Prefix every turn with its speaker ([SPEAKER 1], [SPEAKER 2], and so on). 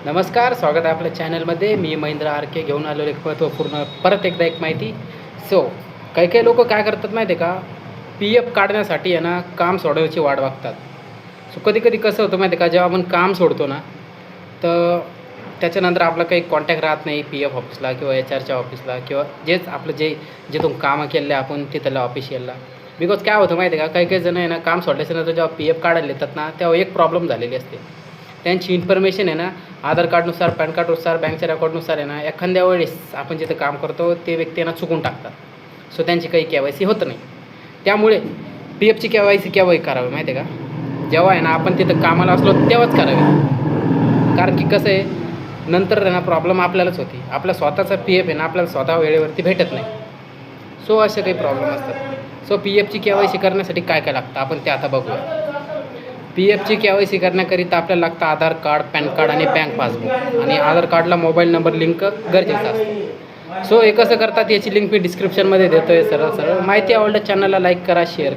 [SPEAKER 1] नमस्कार, स्वागत आहे आपल्या चॅनलमध्ये. मी महेंद्र आर के घेऊन आलेलो एक महत्त्वपूर्ण परत एकदा एक माहिती. काही काही लोक काय करतात माहिती आहे का, पी एफ काढण्यासाठी आहे ना काम सोडवायची वाट बघतात. कधी कधी कसं होतं माहिती आहे का, जेव्हा आपण काम सोडतो ना, तर त्याच्यानंतर आपला काही कॉन्टॅक्ट राहत नाही पी एफ ऑफिसला किंवा एच आरच्या ऑफिसला किंवा जेच आपलं जे तुम्ही कामं केले आपण तिथल्या ऑफिशियलला. बिकॉज काय होतं माहिती आहे का, काही काही जण आहे ना काम सोडल्याच्यानंतर जेव्हा पी एफ काढायला येतात ना, तेव्हा एक प्रॉब्लेम झालेली असते. त्यांची इन्फॉर्मेशन आहे ना आधार कार्डनुसार, पॅन कार्डनुसार, बँकच्या रेकॉर्डनुसार आहे ना, एखाद्या वेळेस आपण जिथे काम करतो ते व्यक्ती आहे ना चुकून टाकतात. त्यांची काही KYC होत नाही. त्यामुळे पी एफची KYC केव्हाही करावी माहिती आहे का, जेव्हा आहे ना आपण तिथं कामाला असलो तेव्हाच करावी. कारण की कसं आहे, नंतर आहे ना प्रॉब्लेम आपल्यालाच होती. आपला स्वतःचा पी एफ आहे ना आपल्याला स्वतः वेळेवरती भेटत नाही. असे काही प्रॉब्लेम असतात. पी एफची KYC करण्यासाठी काय काय लागतं आपण ते आता बघूया. पी एफची KYC करण्याकरिता आपल्याला लागतं आधार कार्ड, पॅन कार्ड आणि बँक पासबुक. आणि आधार कार्डला मोबाईल नंबर लिंक गरजेचा असतो. हे कसं करतात याची लिंक मी डिस्क्रिप्शनमध्ये देतो आहे. सरळ माहिती आवडलं चॅनलला लाईक करा, शेअर